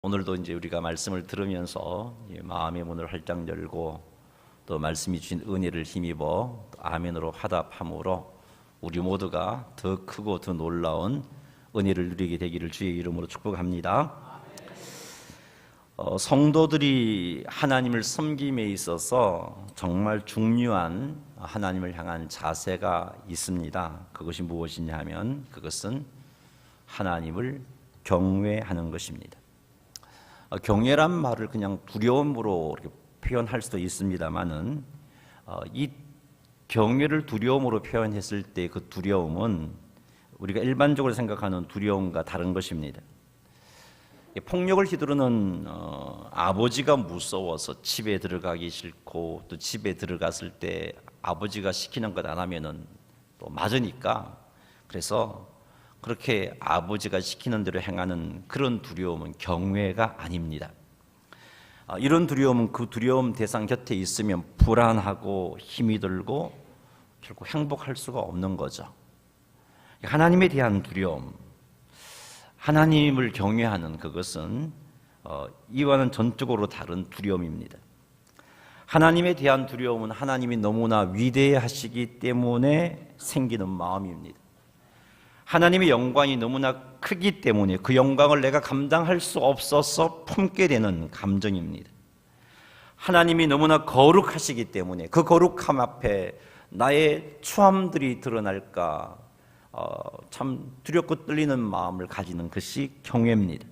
오늘도 이제 우리가 말씀을 들으면서 마음의 문을 활짝 열고 또 말씀이 주신 은혜를 힘입어 아멘으로 화답함으로 우리 모두가 더 크고 더 놀라운 은혜를 누리게 되기를 주의 이름으로 축복합니다. 성도들이 하나님을 섬김에 있어서 정말 중요한 하나님을 향한 자세가 있습니다. 그것이 무엇이냐 하면 그것은 하나님을 경외하는 것입니다. 경외란 말을 그냥 두려움으로 이렇게 표현할 수도 있습니다만은 이 경외를 두려움으로 표현했을 때 그 두려움은 우리가 일반적으로 생각하는 두려움과 다른 것입니다. 폭력을 휘두르는 아버지가 무서워서 집에 들어가기 싫고 또 집에 들어갔을 때 아버지가 시키는 것 안 하면은 또 맞으니까 그래서 그렇게 아버지가 시키는 대로 행하는 그런 두려움은 경외가 아닙니다. 이런 두려움은 그 두려움 대상 곁에 있으면 불안하고 힘이 들고 결국 행복할 수가 없는 거죠. 하나님에 대한 두려움, 하나님을 경외하는 그것은 이와는 전적으로 다른 두려움입니다. 하나님에 대한 두려움은 하나님이 너무나 위대하시기 때문에 생기는 마음입니다. 하나님의 영광이 너무나 크기 때문에 그 영광을 내가 감당할 수 없어서 품게 되는 감정입니다. 하나님이 너무나 거룩하시기 때문에 그 거룩함 앞에 나의 추함들이 드러날까 참 두렵고 떨리는 마음을 가지는 것이 경외입니다.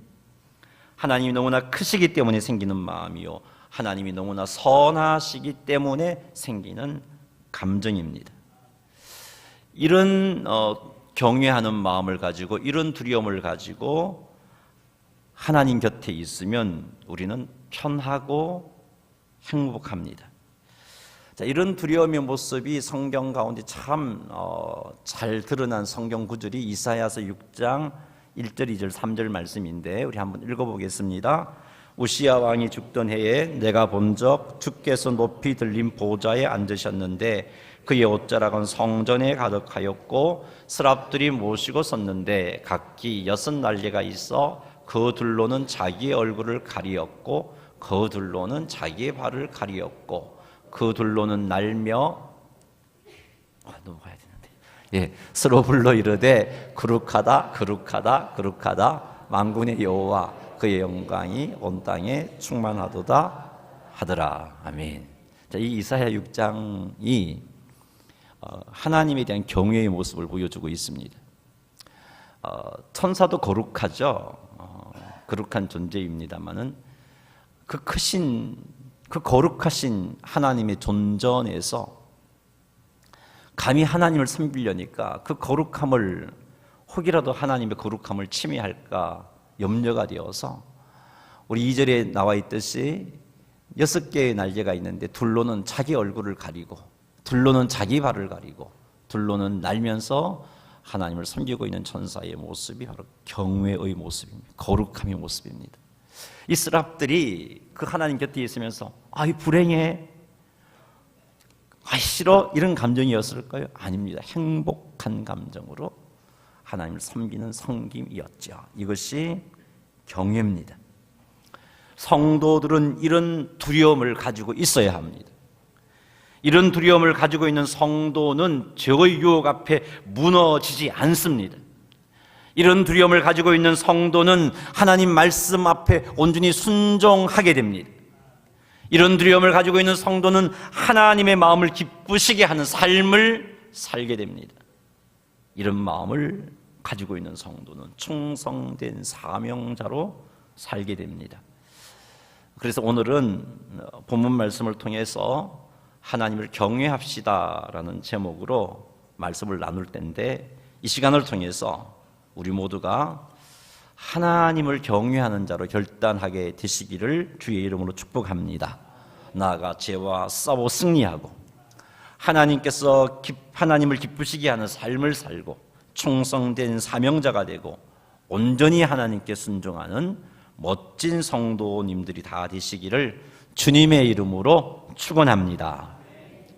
하나님이 너무나 크시기 때문에 생기는 마음이요, 하나님이 너무나 선하시기 때문에 생기는 감정입니다. 이런 경외하는 마음을 가지고 이런 두려움을 가지고 하나님 곁에 있으면 우리는 편하고 행복합니다. 자, 이런 두려움의 모습이 성경 가운데 참 잘 드러난 성경 구절이 이사야서 6장 1절, 2절, 3절 말씀인데 우리 한번 읽어보겠습니다. 우시야 왕이 죽던 해에 내가 본적 주께서 높이 들린 보좌에 앉으셨는데 그의 옷자락은 성전에 가득하였고 스랍들이 모시고 섰는데 각기 6날개가 있어 그 둘로는 자기의 얼굴을 가리었고 그 둘로는 자기의 발을 가리었고 그 둘로는 날며 넘어가야 되는데 서로 불러 이르되 거룩하다 거룩하다 거룩하다 만군의 여호와 그의 영광이 온 땅에 충만하도다 하더라. 아멘. 자, 이 이사야 6장이 하나님에 대한 경외의 모습을 보여주고 있습니다. 천사도 거룩하죠. 거룩한 존재입니다만은 그 크신, 그 거룩하신 하나님의 존전에서 감히 하나님을 섬기려니까 그 거룩함을 혹이라도 하나님의 거룩함을 침해할까 염려가 되어서 우리 2절에 나와 있듯이 6개의 날개가 있는데 둘로는 자기 얼굴을 가리고 둘로는 자기 발을 가리고 둘로는 날면서 하나님을 섬기고 있는 천사의 모습이 바로 경외의 모습입니다. 거룩함의 모습입니다. 이 스랍들이 그 하나님 곁에 있으면서 이 불행해, 싫어, 이런 감정이었을까요? 아닙니다. 행복한 감정으로 하나님을 섬기는 섬김이었죠. 이것이 경외입니다. 성도들은 이런 두려움을 가지고 있어야 합니다. 이런 두려움을 가지고 있는 성도는 죄의 유혹 앞에 무너지지 않습니다. 이런 두려움을 가지고 있는 성도는 하나님 말씀 앞에 온전히 순종하게 됩니다. 이런 두려움을 가지고 있는 성도는 하나님의 마음을 기쁘시게 하는 삶을 살게 됩니다. 이런 마음을 가지고 있는 성도는 충성된 사명자로 살게 됩니다. 그래서 오늘은 본문 말씀을 통해서 하나님을 경외합시다라는 제목으로 말씀을 나눌 텐데 이 시간을 통해서 우리 모두가 하나님을 경외하는 자로 결단하게 되시기를 주의 이름으로 축복합니다. 나아가 죄와 싸워 승리하고 하나님께서 하나님을 기쁘시게 하는 삶을 살고 충성된 사명자가 되고 온전히 하나님께 순종하는 멋진 성도님들이 다 되시기를 주님의 이름으로 축원합니다.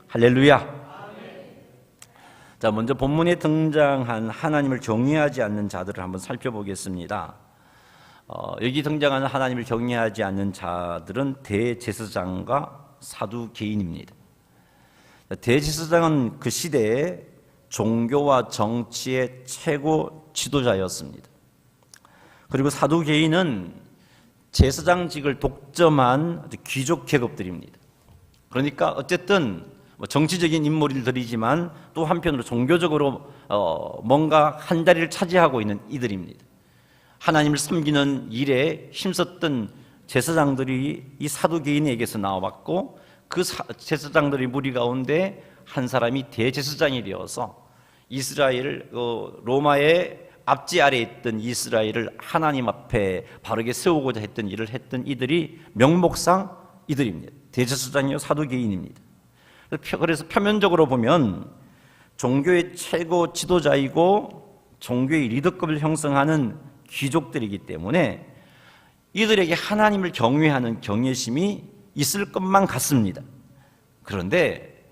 할렐루야. 자, 먼저 본문에 등장한 하나님을 경외하지 않는 자들을 한번 살펴보겠습니다. 여기 등장하는 하나님을 경외하지 않는 자들은 대제사장과 사두개인입니다. 대제사장은 그 시대에 종교와 정치의 최고 지도자였습니다. 그리고 사두개인은 제사장직을 독점한 귀족 계급들입니다. 그러니까 어쨌든 정치적인 인물들이지만 또 한편으로 종교적으로 뭔가 한 자리를 차지하고 있는 이들입니다. 하나님을 섬기는 일에 힘썼던 제사장들이 이 사두개인에게서 나왔고 그 제사장들의 무리 가운데 한 사람이 대제사장이 되어서 이스라엘 로마의 압지 아래에 있던 이스라엘을 하나님 앞에 바르게 세우고자 했던 일을 했던 이들이 명목상 이들입니다. 대제사장이요 사두개인입니다. 그래서 표면적으로 보면 종교의 최고 지도자이고 종교의 리더급을 형성하는 귀족들이기 때문에 이들에게 하나님을 경외하는 경외심이 있을 것만 같습니다. 그런데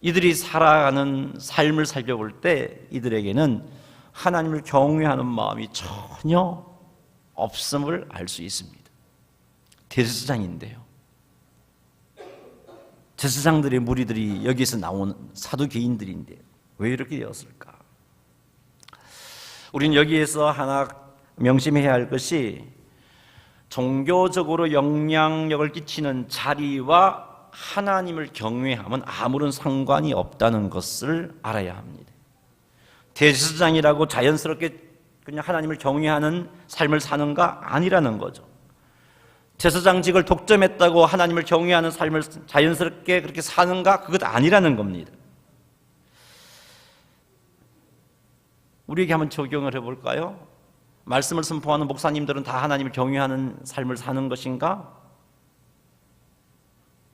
이들이 살아가는 삶을 살펴볼 때 이들에게는 하나님을 경외하는 마음이 전혀 없음을 알 수 있습니다. 대제사장인데요. 제사장들의 무리들이 여기서 나온 사두개인들인데 왜 이렇게 되었을까? 우리는 여기에서 하나 명심해야 할 것이 종교적으로 영향력을 끼치는 자리와 하나님을 경외함은 아무런 상관이 없다는 것을 알아야 합니다. 대제사장이라고 자연스럽게 그냥 하나님을 경외하는 삶을 사는가? 아니라는 거죠. 제사장직을 독점했다고 하나님을 경외하는 삶을 자연스럽게 그렇게 사는가? 그것 아니라는 겁니다. 우리에게 한번 적용을 해볼까요? 말씀을 선포하는 목사님들은 다 하나님을 경외하는 삶을 사는 것인가?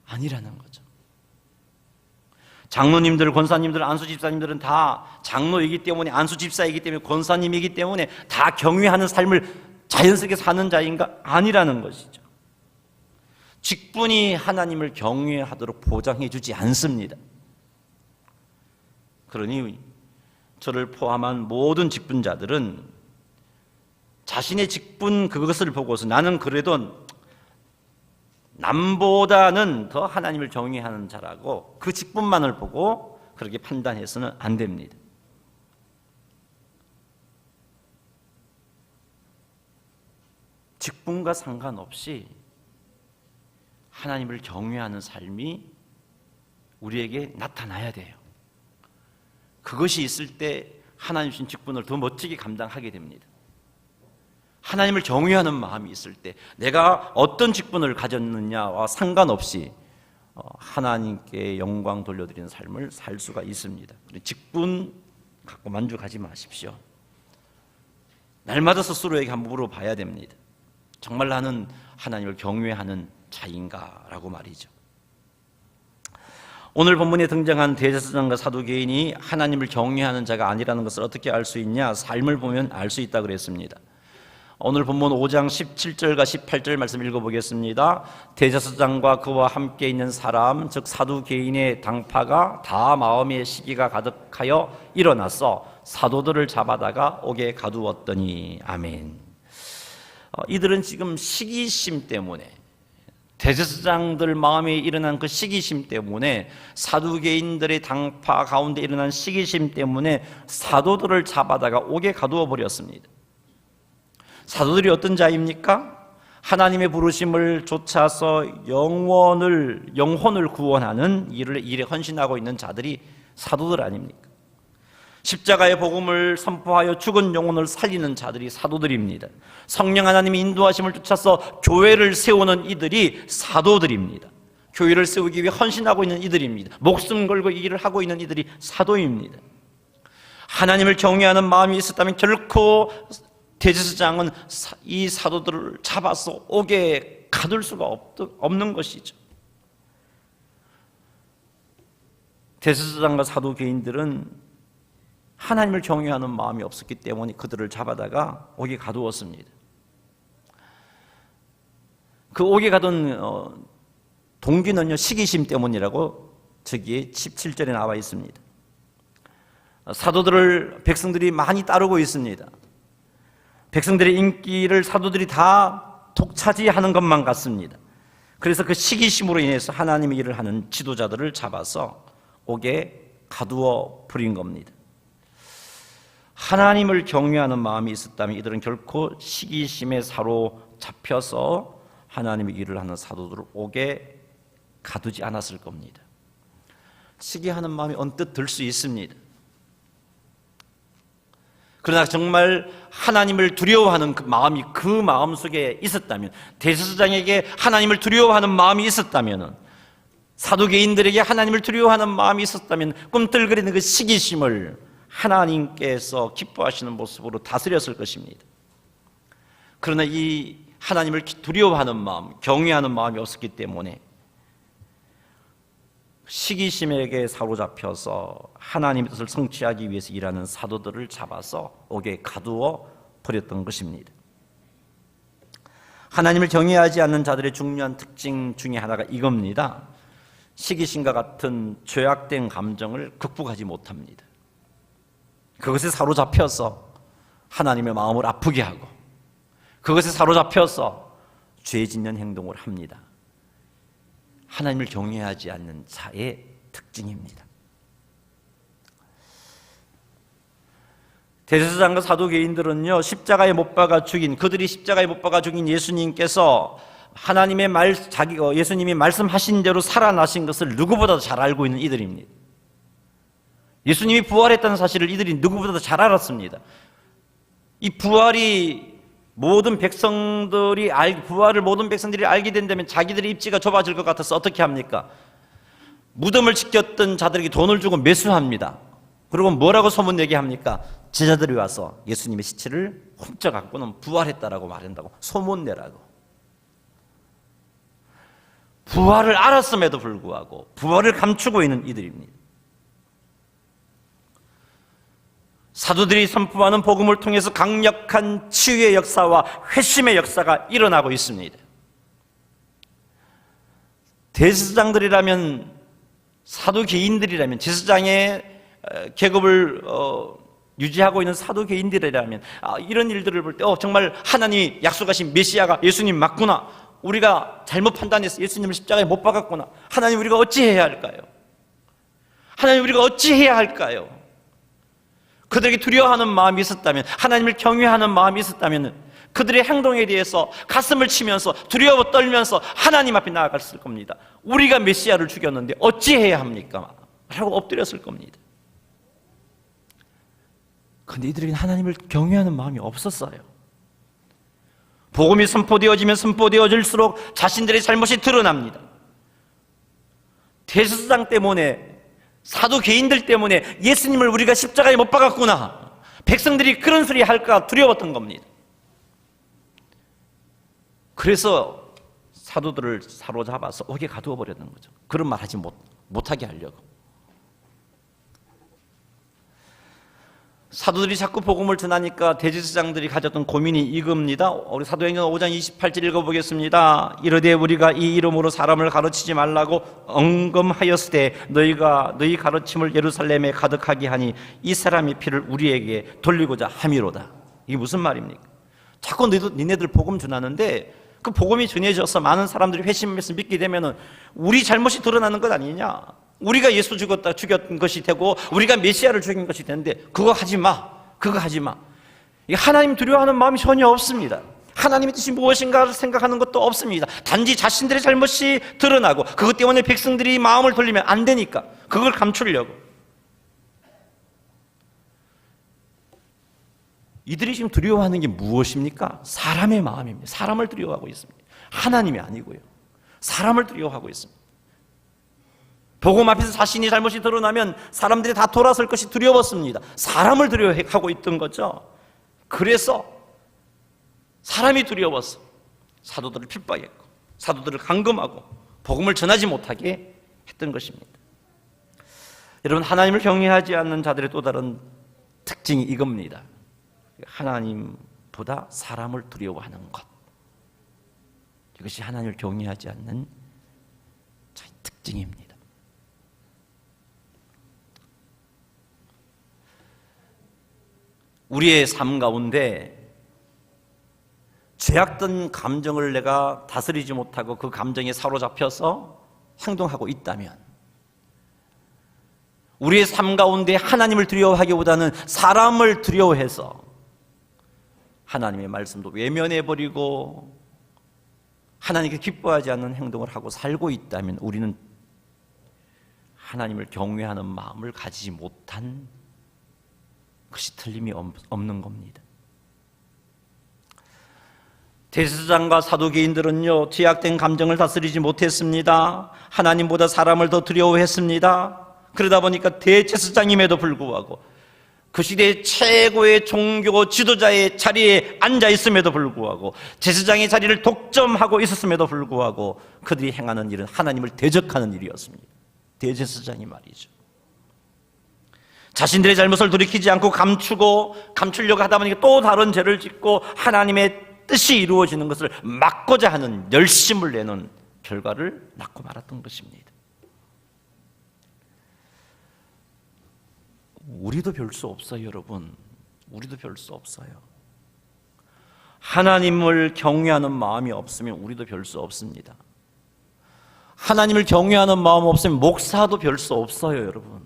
아니라는 거죠. 장로님들, 권사님들, 안수집사님들은 다 장로이기 때문에, 안수집사이기 때문에, 권사님이기 때문에 다 경외하는 삶을 자연스럽게 사는 자인가? 아니라는 것이죠. 직분이 하나님을 경외하도록 보장해 주지 않습니다. 그러니 저를 포함한 모든 직분자들은 자신의 직분 그것을 보고서 나는 그래도 남보다는 더 하나님을 경외하는 자라고 그 직분만을 보고 그렇게 판단해서는 안 됩니다. 직분과 상관없이 하나님을 경외하는 삶이 우리에게 나타나야 돼요. 그것이 있을 때 하나님 주신 직분을 더 멋지게 감당하게 됩니다. 하나님을 경외하는 마음이 있을 때 내가 어떤 직분을 가졌느냐와 상관없이 하나님께 영광 돌려드리는 삶을 살 수가 있습니다. 직분 갖고 만족하지 마십시오. 날마다 스스로에게 한번 물어봐야 됩니다. 정말 나는 하나님을 경외하는 자인가라고 말이죠. 오늘 본문에 등장한 대제사장과 사두개인이 하나님을 경외하는 자가 아니라는 것을 어떻게 알 수 있냐? 삶을 보면 알 수 있다고 그랬습니다. 오늘 본문 5장 17절과 18절 말씀 읽어보겠습니다. 대제사장과 그와 함께 있는 사람 즉 사두개인의 당파가 다 마음의 시기가 가득하여 일어나서 사도들을 잡아다가 옥에 가두었더니 아멘. 이들은 지금 시기심 때문에 대제사장들 마음에 일어난 그 시기심 때문에 사두개인들의 당파 가운데 일어난 시기심 때문에 사도들을 잡아다가 옥에 가두어 버렸습니다. 사도들이 어떤 자입니까? 하나님의 부르심을 좇아서 영혼을 구원하는 일에 헌신하고 있는 자들이 사도들 아닙니까? 십자가의 복음을 선포하여 죽은 영혼을 살리는 자들이 사도들입니다. 성령 하나님의 인도하심을 쫓아서 교회를 세우는 이들이 사도들입니다. 교회를 세우기 위해 헌신하고 있는 이들입니다. 목숨 걸고 이 일을 하고 있는 이들이 사도입니다. 하나님을 경외하는 마음이 있었다면 결코 대제사장은 이 사도들을 잡아서 옥에 가둘 수가 없는 것이죠. 대제사장과 사도개인들은 하나님을 경외하는 마음이 없었기 때문에 그들을 잡아다가 옥에 가두었습니다. 그 옥에 가둔 동기는요 시기심 때문이라고 저기에 17절에 나와 있습니다. 사도들을 백성들이 많이 따르고 있습니다. 백성들의 인기를 사도들이 다 독차지하는 것만 같습니다. 그래서 그 시기심으로 인해서 하나님의 일을 하는 지도자들을 잡아서 옥에 가두어 버린 겁니다. 하나님을 경외하는 마음이 있었다면 이들은 결코 시기심에 사로잡혀서 하나님의 일을 하는 사도들을 옥에 가두지 않았을 겁니다. 시기하는 마음이 언뜻 들 수 있습니다. 그러나 정말 하나님을 두려워하는 그 마음이 그 마음 속에 있었다면, 대제사장에게 하나님을 두려워하는 마음이 있었다면, 사두개인들에게 하나님을 두려워하는 마음이 있었다면 꿈틀거리는 그 시기심을 하나님께서 기뻐하시는 모습으로 다스렸을 것입니다. 그러나 이 하나님을 두려워하는 마음, 경외하는 마음이 없었기 때문에 시기심에게 사로잡혀서 하나님의 뜻을 성취하기 위해서 일하는 사도들을 잡아서 옥에 가두어 버렸던 것입니다. 하나님을 경외하지 않는 자들의 중요한 특징 중에 하나가 이겁니다. 시기심과 같은 죄악된 감정을 극복하지 못합니다. 그것에 사로잡혀서 하나님의 마음을 아프게 하고 그것에 사로잡혀서 죄 짓는 행동을 합니다. 하나님을 경외하지 않는 자의 특징입니다. 대제사장과 사두개인들은요, 십자가에 못 박아 죽인, 그들이 십자가에 못 박아 죽인 예수님께서 하나님의 예수님이 말씀하신 대로 살아나신 것을 누구보다도 잘 알고 있는 이들입니다. 예수님이 부활했다는 사실을 이들이 누구보다도 잘 알았습니다. 이 부활을 모든 백성들이 알게 된다면 자기들의 입지가 좁아질 것 같아서 어떻게 합니까? 무덤을 지켰던 자들에게 돈을 주고 매수합니다. 그리고 뭐라고 소문내게 합니까? 제자들이 와서 예수님의 시체를 훔쳐갖고는 부활했다라고 말한다고 소문내라고. 부활을 알았음에도 불구하고 부활을 감추고 있는 이들입니다. 사도들이 선포하는 복음을 통해서 강력한 치유의 역사와 회심의 역사가 일어나고 있습니다. 대제사장들이라면, 사두개인들이라면, 제사장의 계급을 유지하고 있는 사두개인들이라면 이런 일들을 볼 때 정말 하나님이 약속하신 메시아가 예수님 맞구나, 우리가 잘못 판단해서 예수님을 십자가에 못 박았구나, 하나님 우리가 어찌해야 할까요? 하나님 우리가 어찌해야 할까요? 그들에게 두려워하는 마음이 있었다면, 하나님을 경외하는 마음이 있었다면 그들의 행동에 대해서 가슴을 치면서 두려워 떨면서 하나님 앞에 나아갔을 겁니다. 우리가 메시아를 죽였는데 어찌해야 합니까? 라고 엎드렸을 겁니다. 그런데 이들에게는 하나님을 경외하는 마음이 없었어요. 복음이 선포되어지면 선포되어질수록 자신들의 잘못이 드러납니다. 대제사장 때문에, 사두개인들 때문에 예수님을 우리가 십자가에 못 박았구나, 백성들이 그런 소리 할까 두려웠던 겁니다. 그래서 사도들을 사로잡아서 옥에 가두어 버렸는 거죠. 그런 말 하지 못하게 하려고. 사도들이 자꾸 복음을 전하니까 대제사장들이 가졌던 고민이 이겁니다. 우리 사도행전 5장 28절 읽어보겠습니다. 이르되 우리가 이 이름으로 사람을 가르치지 말라고 언금하였으되 너희 가르침을 예루살렘에 가득하게 하니 이 사람의 피를 우리에게 돌리고자 함이로다. 이게 무슨 말입니까? 자꾸 니네들 복음 전하는데 그 복음이 전해져서 많은 사람들이 회심해서 믿게 되면 우리 잘못이 드러나는 것 아니냐? 우리가 예수 죽였던 것이 되고 우리가 메시아를 죽인 것이 되는데 그거 하지 마. 하나님 두려워하는 마음이 전혀 없습니다. 하나님의 뜻이 무엇인가를 생각하는 것도 없습니다. 단지 자신들의 잘못이 드러나고 그것 때문에 백성들이 마음을 돌리면 안 되니까 그걸 감추려고. 이들이 지금 두려워하는 게 무엇입니까? 사람의 마음입니다. 사람을 두려워하고 있습니다. 하나님이 아니고요. 사람을 두려워하고 있습니다. 복음 앞에서 자신이 잘못이 드러나면 사람들이 다 돌아설 것이 두려웠습니다. 사람을 두려워하고 있던 거죠. 그래서 사람이 두려워서 사도들을 핍박했고 사도들을 감금하고 복음을 전하지 못하게 했던 것입니다. 여러분, 하나님을 경외하지 않는 자들의 또 다른 특징이 이겁니다. 하나님보다 사람을 두려워하는 것. 이것이 하나님을 경외하지 않는 자의 특징입니다. 우리의 삶 가운데 죄악된 감정을 내가 다스리지 못하고 그 감정에 사로잡혀서 행동하고 있다면, 우리의 삶 가운데 하나님을 두려워하기보다는 사람을 두려워해서 하나님의 말씀도 외면해버리고 하나님께 기뻐하지 않는 행동을 하고 살고 있다면 우리는 하나님을 경외하는 마음을 가지지 못한 것이 틀림이 없는 겁니다. 대제사장과 사두개인들은요, 죄악된 감정을 다스리지 못했습니다. 하나님보다 사람을 더 두려워했습니다. 그러다 보니까 대제사장임에도 불구하고 그 시대의 최고의 종교 지도자의 자리에 앉아 있음에도 불구하고 제사장의 자리를 독점하고 있었음에도 불구하고 그들이 행하는 일은 하나님을 대적하는 일이었습니다. 대제사장이 말이죠. 자신들의 잘못을 돌이키지 않고 감추려고 하다 보니까 또 다른 죄를 짓고 하나님의 뜻이 이루어지는 것을 막고자 하는 열심을 내는 결과를 낳고 말았던 것입니다. 우리도 별 수 없어요, 여러분. 우리도 별 수 없어요. 하나님을 경외하는 마음이 없으면 우리도 별 수 없습니다. 하나님을 경외하는 마음 없으면 목사도 별 수 없어요, 여러분.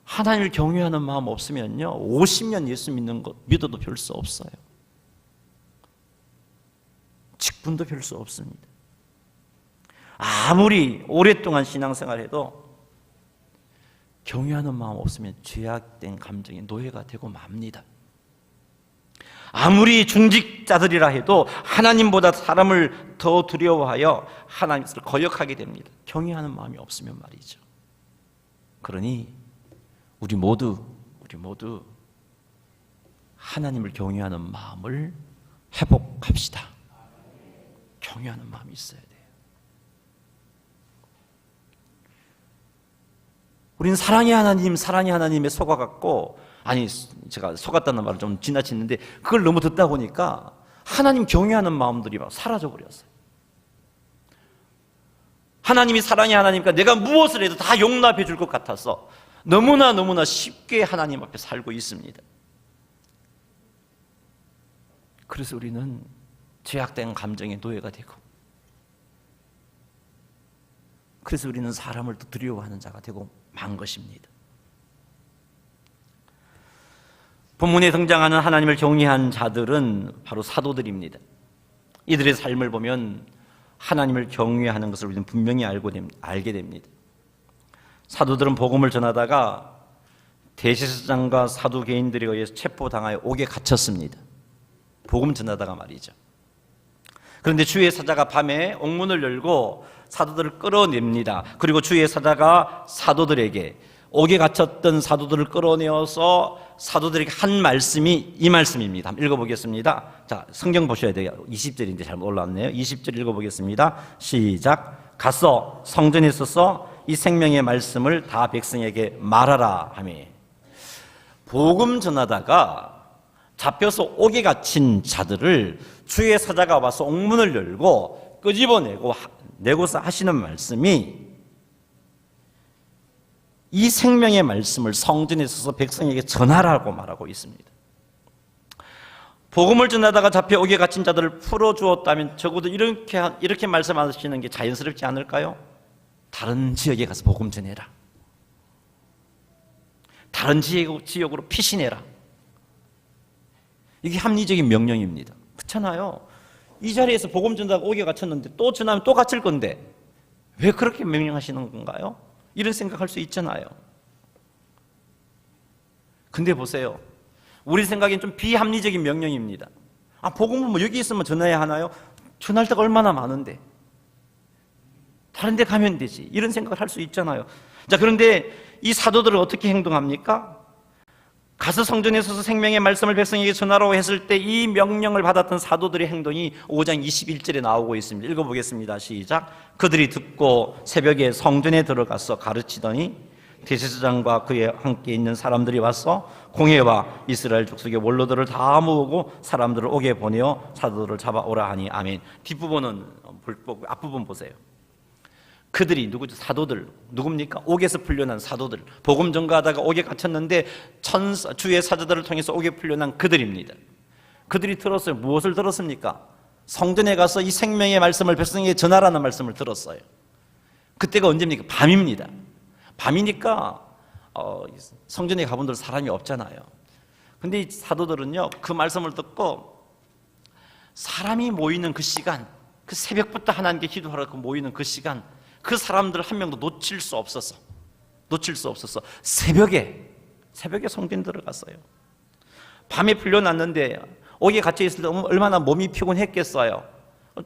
하나님을 경외하는 마음 없으면요, 50년 예수 믿는 것 믿어도 별 수 없어요. 직분도 별 수 없습니다. 아무리 오랫동안 신앙생활해도 경외하는 마음 없으면 죄악된 감정의 노예가 되고 맙니다. 아무리 중직자들이라 해도 하나님보다 사람을 더 두려워하여 하나님을 거역하게 됩니다. 경외하는 마음이 없으면 말이죠. 그러니 우리 모두 하나님을 경외하는 마음을 회복합시다. 경외하는 마음이 있어야 돼요. 우리는 사랑의 하나님에 속아갖고, 아니 제가 속았다는 말을 좀 지나치는데 그걸 너무 듣다 보니까 하나님 경외하는 마음들이 막 사라져버렸어요. 하나님이 사랑의 하나님이니까 내가 무엇을 해도 다 용납해 줄 것 같아서 너무나 쉽게 하나님 앞에 살고 있습니다. 그래서 우리는 죄악된 감정의 노예가 되고, 그래서 우리는 사람을 더 두려워하는 자가 되고 만 것입니다. 본문에 등장하는 하나님을 경외한 자들은 바로 사도들입니다. 이들의 삶을 보면 하나님을 경외하는 것을 우리는 분명히 알게 됩니다. 사도들은 복음을 전하다가 대제사장과 사두개인들에 의해서 체포당하여 옥에 갇혔습니다. 복음 전하다가 말이죠. 그런데 주의 사자가 밤에 옥문을 열고 사도들을 끌어냅니다. 그리고 주의 사자가 사도들에게, 옥에 갇혔던 사도들을 끌어내어서 사도들에게 한 말씀이 이 말씀입니다. 한번 읽어보겠습니다. 자, 성경 보셔야 돼요. 20절인데 잘못 올라왔네요. 20절 읽어보겠습니다. 시작. 가서 성전에 있어서 이 생명의 말씀을 다 백성에게 말하라 하며, 복음 전하다가 잡혀서 옥에 갇힌 자들을 주의 사자가 와서 옥문을 열고 끄집어내고서 하시는 말씀이 이 생명의 말씀을 성전에 있어서 백성에게 전하라고 말하고 있습니다. 복음을 전하다가 잡혀 옥에 갇힌 자들을 풀어주었다면 적어도 이렇게 말씀하시는 게 자연스럽지 않을까요? 다른 지역에 가서 복음 전해라. 다른 지역으로 피신해라. 이게 합리적인 명령입니다. 그렇잖아요. 이 자리에서 복음 전하다가 옥에 갇혔는데 또 전하면 또 갇힐 건데 왜 그렇게 명령하시는 건가요? 이런 생각할 수 있잖아요. 근데 보세요. 우리 생각엔 좀 비합리적인 명령입니다. 아, 복음은 뭐 여기 있으면 전해야 하나요? 전할 데가 얼마나 많은데 다른 데 가면 되지. 이런 생각을 할 수 있잖아요. 자, 그런데 이 사도들은 어떻게 행동합니까? 가서 성전에 서서 생명의 말씀을 백성에게 전하라고 했을 때 이 명령을 받았던 사도들의 행동이 5장 21절에 나오고 있습니다. 읽어보겠습니다. 시작. 그들이 듣고 새벽에 성전에 들어가서 가르치더니 대제사장과 그에 함께 있는 사람들이 와서 공회와 이스라엘 족속의 원로들을 다 모으고 사람들을 옥에 보내어 사도들을 잡아오라 하니. 아멘. 뒷부분은 앞부분 보세요. 그들이 누구죠? 사도들. 누굽니까? 옥에서 풀려난 사도들. 복음 전가하다가 옥에 갇혔는데 주의 사자들을 통해서 옥에 풀려난 그들입니다. 그들이 들었어요. 무엇을 들었습니까? 성전에 가서 이 생명의 말씀을 백성에게 전하라는 말씀을 들었어요. 그때가 언제입니까? 밤입니다. 밤이니까 성전에 가본 들 사람이 없잖아요. 근데 이 사도들은요, 그 말씀을 듣고 사람이 모이는 그 시간, 그 새벽부터 하나님께 기도하러 모이는 그 시간, 그 사람들 한 명도 놓칠 수 없었어. 새벽에 성전 들어갔어요. 밤에 풀려났는데 옥에 갇혀 있을 때 얼마나 몸이 피곤했겠어요.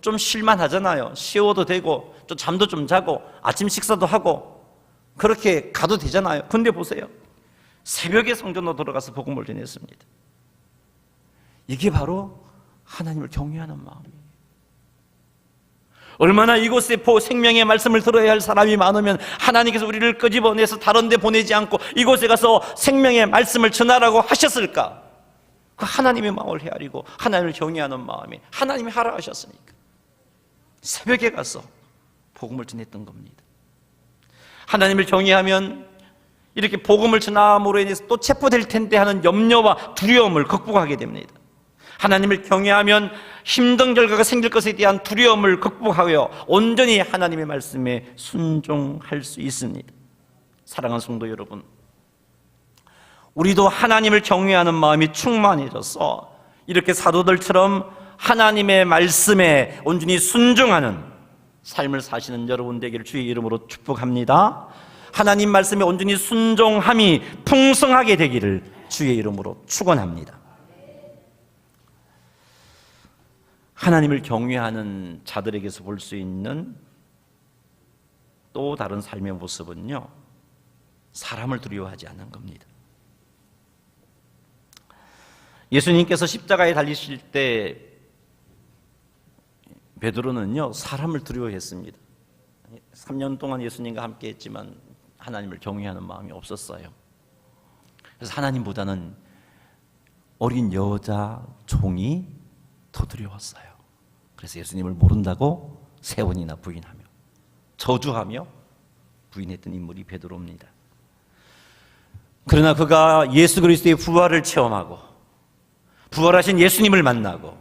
좀 쉴만하잖아요. 쉬어도 되고 좀 잠도 좀 자고 아침 식사도 하고 그렇게 가도 되잖아요. 근데 보세요, 새벽에 성전으로 들어가서 복음을 전했습니다. 이게 바로 하나님을 경외하는 마음이에요. 얼마나 이곳에 생명의 말씀을 들어야 할 사람이 많으면 하나님께서 우리를 끄집어내서 다른 데 보내지 않고 이곳에 가서 생명의 말씀을 전하라고 하셨을까? 그 하나님의 마음을 헤아리고 하나님을 경외하는 마음이 하나님이 하라 하셨으니까 새벽에 가서 복음을 전했던 겁니다. 하나님을 경외하면 이렇게 복음을 전함으로 인해서 또 체포될 텐데 하는 염려와 두려움을 극복하게 됩니다. 하나님을 경외하면 힘든 결과가 생길 것에 대한 두려움을 극복하여 온전히 하나님의 말씀에 순종할 수 있습니다. 사랑하는 성도 여러분, 우리도 하나님을 경외하는 마음이 충만해져서 이렇게 사도들처럼 하나님의 말씀에 온전히 순종하는 삶을 사시는 여러분 되기를 주의 이름으로 축복합니다. 하나님 말씀에 온전히 순종함이 풍성하게 되기를 주의 이름으로 축원합니다. 하나님을 경외하는 자들에게서 볼 수 있는 또 다른 삶의 모습은요, 사람을 두려워하지 않는 겁니다. 예수님께서 십자가에 달리실 때 베드로는요, 사람을 두려워했습니다. 3년 동안 예수님과 함께 했지만 하나님을 경외하는 마음이 없었어요. 그래서 하나님보다는 어린 여자 종이 더 두려웠어요. 그래서 예수님을 모른다고 3번이나 부인하며 저주하며 부인했던 인물이 베드로입니다. 그러나 그가 예수 그리스도의 부활을 체험하고 부활하신 예수님을 만나고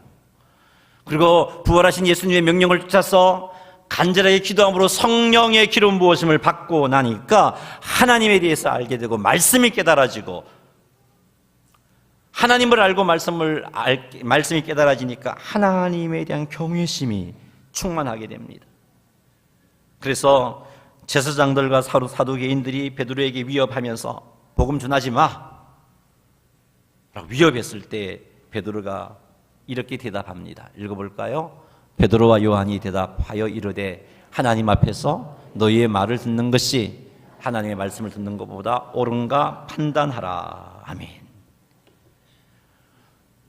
그리고 부활하신 예수님의 명령을 쫓아서 간절하게 기도함으로 성령의 기름 부으심을 받고 나니까 하나님에 대해서 알게 되고 말씀이 깨달아지고 하나님을 알고 말씀이 깨달아지니까 하나님에 대한 경외심이 충만하게 됩니다. 그래서 제사장들과 사두개인들이 베드로에게 위협하면서 복음 전하지 마 라고 위협했을 때 베드로가 이렇게 대답합니다. 읽어볼까요? 베드로와 요한이 대답하여 이르되 하나님 앞에서 너희의 말을 듣는 것이 하나님의 말씀을 듣는 것보다 옳은가 판단하라. 아멘.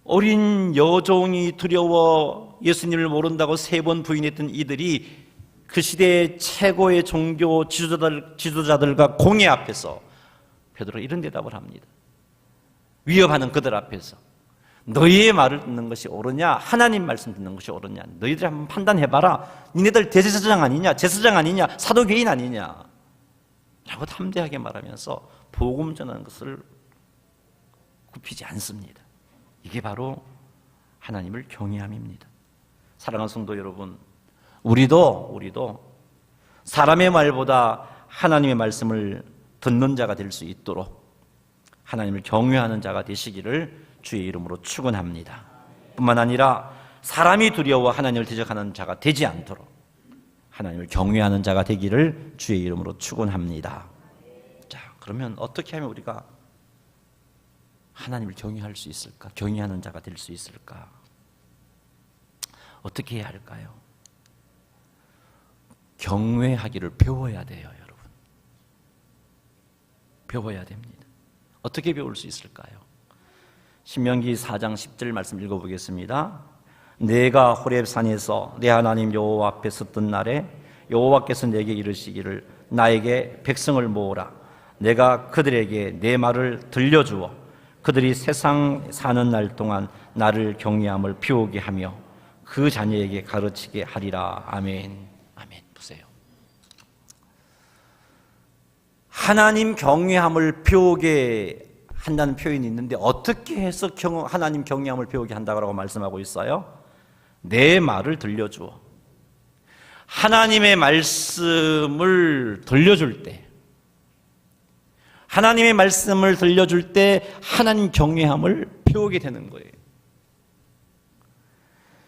어린 여종이 두려워 예수님을 모른다고 3번 부인했던 이들이 그 시대의 최고의 종교 지도자들과 공회 앞에서 베드로가 이런 대답을 합니다. 위협하는 그들 앞에서 너희의 말을 듣는 것이 옳으냐 하나님 말씀 듣는 것이 옳으냐 너희들 한번 판단해봐라. 니네들 대제사장 아니냐 제사장 아니냐 사도개인 아니냐 라고 담대하게 말하면서 복음 전하는 것을 굽히지 않습니다. 이게 바로 하나님을 경외함입니다. 사랑하는 성도 여러분, 우리도 사람의 말보다 하나님의 말씀을 듣는 자가 될 수 있도록 하나님을 경외하는 자가 되시기를 주의 이름으로 축원합니다. 뿐만 아니라 사람이 두려워 하나님을 대적하는 자가 되지 않도록 하나님을 경외하는 자가 되기를 주의 이름으로 축원합니다. 자, 그러면 어떻게 하면 우리가 하나님을 경외할 수 있을까? 경외하는 자가 될 수 있을까? 어떻게 해야 할까요? 경외하기를 배워야 돼요, 여러분. 배워야 됩니다. 어떻게 배울 수 있을까요? 신명기 4장 10절 말씀 읽어보겠습니다. 내가 호렙산에서 내 하나님 여호와 앞에 섰던 날에 여호와께서 내게 이르시기를 나에게 백성을 모으라. 내가 그들에게 내 말을 들려주어 그들이 세상 사는 날 동안 나를 경외함을 피우게 하며 그 자녀에게 가르치게 하리라. 아멘. 아멘. 보세요. 하나님 경외함을 배우게 한다는 표현이 있는데 어떻게 해서 하나님 경외함을 배우게 한다고 말씀하고 있어요? 내 말을 들려주어. 하나님의 말씀을 들려줄 때, 하나님의 말씀을 들려줄 때 하나님 경외함을 배우게 되는 거예요.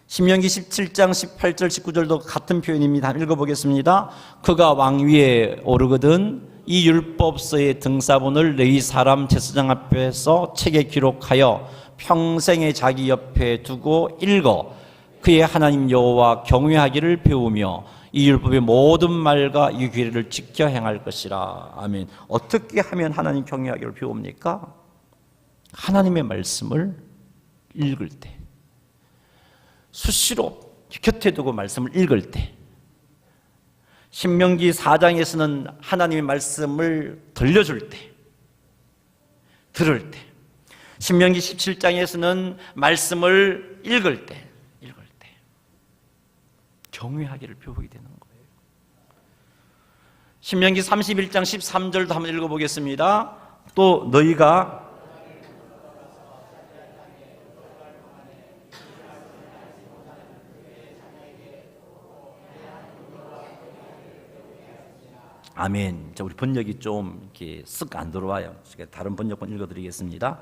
신명기 17장 18절 19절도 같은 표현입니다. 한번 읽어보겠습니다. 그가 왕위에 오르거든 이 율법서의 등사본을 너희 사람 제사장 앞에서 책에 기록하여 평생에 자기 옆에 두고 읽어 그의 하나님 여호와 경외하기를 배우며 이 율법의 모든 말과 이 규례를 지켜 행할 것이라. 아멘. 어떻게 하면 하나님 경외하기를 배웁니까? 하나님의 말씀을 읽을 때, 수시로 곁에 두고 말씀을 읽을 때, 신명기 4장에서는 하나님의 말씀을 들려줄 때, 들을 때, 신명기 17장에서는 말씀을 읽을 때 경외하기를 배우게 되는 거예요. 신명기 31장 13절도 한번 읽어보겠습니다. 또 너희가 아멘. 자, 우리 번역이 좀 이렇게 쓱 안 들어와요. 다른 번역본 읽어드리겠습니다.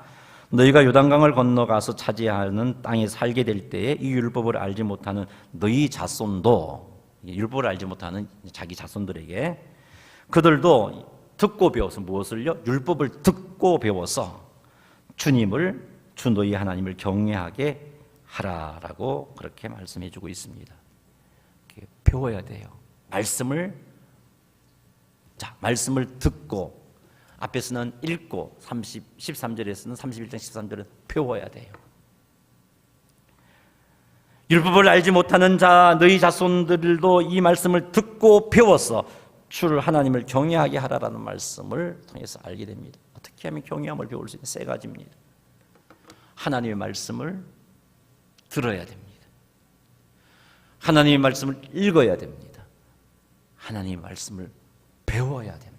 너희가 요단강을 건너가서 차지하는 땅에 살게 될 때에 이 율법을 알지 못하는 너희 자손도, 율법을 알지 못하는 자기 자손들에게 그들도 듣고 배워서 무엇을요? 율법을 듣고 배워서 주님을, 주 너희 하나님을 경외하게 하라라고 그렇게 말씀해 주고 있습니다. 배워야 돼요. 말씀을 듣고, 앞에서는 읽고 13절에서는 31장 13절은 배워야 돼요. 율법을 알지 못하는 자 너희 자손들도 이 말씀을 듣고 배워서 주를 하나님을 경외하게 하라라는 말씀을 통해서 알게 됩니다. 어떻게 하면 경외함을 배울 수 있는 세 가지입니다. 하나님의 말씀을 들어야 됩니다. 하나님의 말씀을 읽어야 됩니다. 하나님의 말씀을 배워야 됩니다.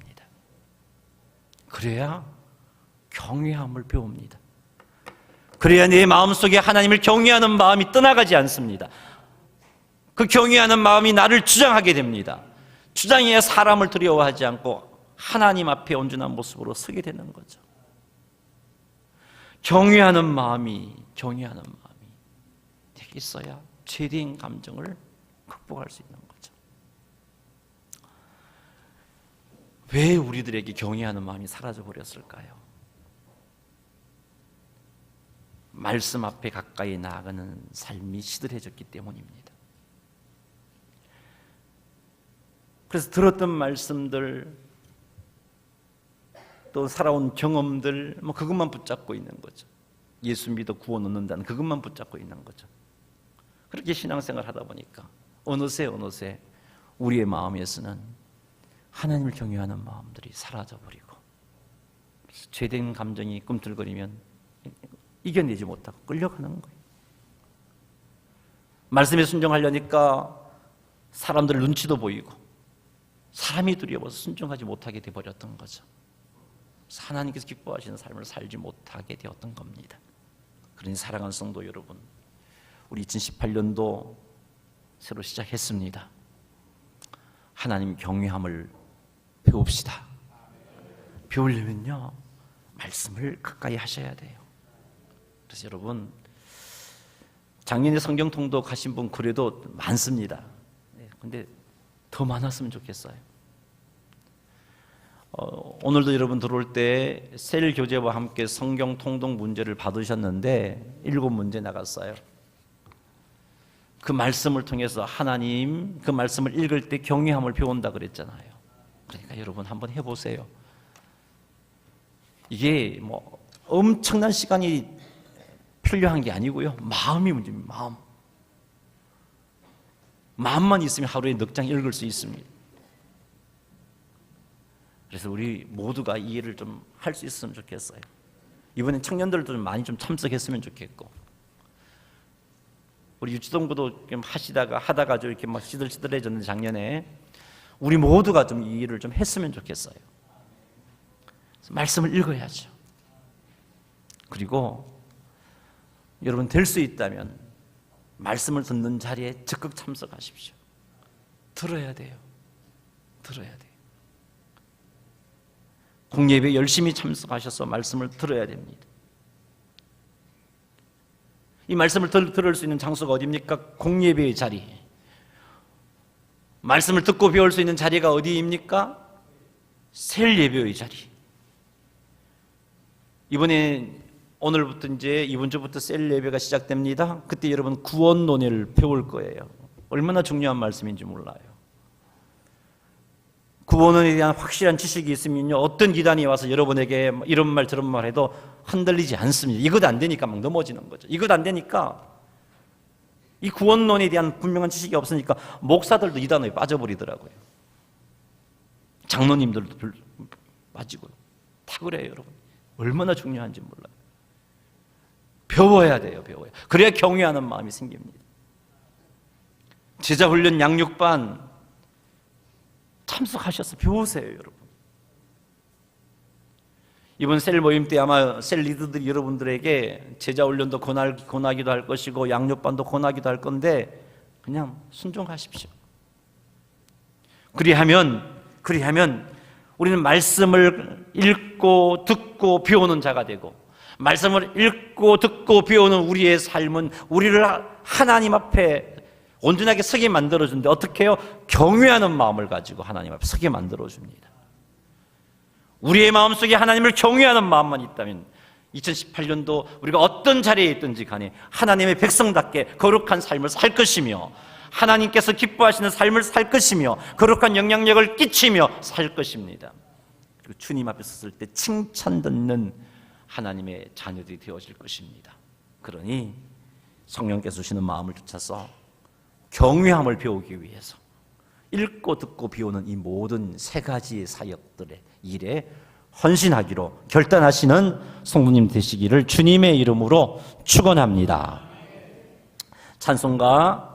그래야 경외함을 배웁니다. 그래야 내 마음속에 하나님을 경외하는 마음이 떠나가지 않습니다. 그 경외하는 마음이 나를 주장하게 됩니다. 주장해야 사람을 두려워하지 않고 하나님 앞에 온전한 모습으로 서게 되는 거죠. 경외하는 마음이 있어야 죄된 감정을 극복할 수 있는 거죠. 왜 우리들에게 경외하는 마음이 사라져 버렸을까요? 말씀 앞에 가까이 나아가는 삶이 시들해졌기 때문입니다. 그래서 들었던 말씀들, 또 살아온 경험들, 그것만 붙잡고 있는 거죠. 예수 믿어 구원 얻는다는 그것만 붙잡고 있는 거죠. 그렇게 신앙생활 하다 보니까 어느새 우리의 마음에서는 하나님을 경외하는 마음들이 사라져버리고, 죄된 감정이 꿈틀거리면 이겨내지 못하고 끌려가는 거예요. 말씀에 순종하려니까 사람들 눈치도 보이고 사람이 두려워서 순종하지 못하게 되어버렸던 거죠. 하나님께서 기뻐하시는 삶을 살지 못하게 되었던 겁니다. 그러니 사랑하는 성도 여러분, 우리 2018년도 새로 시작했습니다. 하나님 경외함을 배웁시다. 배우려면요, 말씀을 가까이 하셔야 돼요. 그래서 여러분, 작년에 성경 통독 하신 분 그래도 많습니다. 근데 더 많았으면 좋겠어요. 오늘도 여러분 들어올 때 셀 교재와 함께 성경 통독 문제를 받으셨는데 7문제 나갔어요. 그 말씀을 통해서 하나님, 그 말씀을 읽을 때 경외함을 배운다 그랬잖아요. 그러니까 여러분 한번 해보세요. 이게 엄청난 시간이 필요한 게 아니고요, 마음이 문제입니다. 마음만 있으면 하루에 넉 장 읽을 수 있습니다. 그래서 우리 모두가 이해를 좀 할 수 있으면 좋겠어요. 이번엔 청년들도 좀 많이 좀 참석했으면 좋겠고, 우리 유치동부도 좀 하다가 좀 이렇게 시들시들해졌는데 작년에 우리 모두가 좀 이 일을 좀 했으면 좋겠어요. 말씀을 읽어야죠. 그리고 여러분 될 수 있다면 말씀을 듣는 자리에 적극 참석하십시오. 들어야 돼요. 들어야 돼요. 공예배에 열심히 참석하셔서 말씀을 들어야 됩니다. 이 말씀을 들을 수 있는 장소가 어디입니까? 공예배의 자리. 말씀을 듣고 배울 수 있는 자리가 어디입니까? 셀 예배의 자리. 오늘부터 이제 이번 주부터 셀 예배가 시작됩니다. 그때 여러분 구원 논의를 배울 거예요. 얼마나 중요한 말씀인지 몰라요. 구원에 대한 확실한 지식이 있으면요, 어떤 기단이 와서 여러분에게 이런 말 저런 말 해도 흔들리지 않습니다. 이것 안 되니까 막 넘어지는 거죠. 이것 안 되니까, 이 구원론에 대한 분명한 지식이 없으니까 목사들도 이 단어에 빠져버리더라고요. 장로님들도 빠지고요. 다 그래요, 여러분. 얼마나 중요한지 몰라요. 배워야 돼요, 배워야. 그래야 경외하는 마음이 생깁니다. 제자훈련 양육반 참석하셔서 배우세요, 여러분. 이번 셀 모임 때 아마 셀 리더들이 여러분들에게 제자훈련도 권하기도 할 것이고 양육반도 권하기도 할 건데 그냥 순종하십시오. 그리하면 우리는 말씀을 읽고 듣고 배우는 자가 되고, 말씀을 읽고 듣고 배우는 우리의 삶은 우리를 하나님 앞에 온전하게 서게 만들어주는데, 어떻게 해요? 경외하는 마음을 가지고 하나님 앞에 서게 만들어줍니다. 우리의 마음속에 하나님을 경외하는 마음만 있다면 2018년도 우리가 어떤 자리에 있든지 간에 하나님의 백성답게 거룩한 삶을 살 것이며, 하나님께서 기뻐하시는 삶을 살 것이며, 거룩한 영향력을 끼치며 살 것입니다. 그리고 주님 앞에 섰을 때 칭찬 듣는 하나님의 자녀들이 되어질 것입니다. 그러니 성령께서 주시는 마음을 쫓아서 경외함을 배우기 위해서 읽고 듣고 배우는 이 모든 세 가지의 사역들의 일에 헌신하기로 결단하시는 성도님 되시기를 주님의 이름으로 축원합니다. 찬송가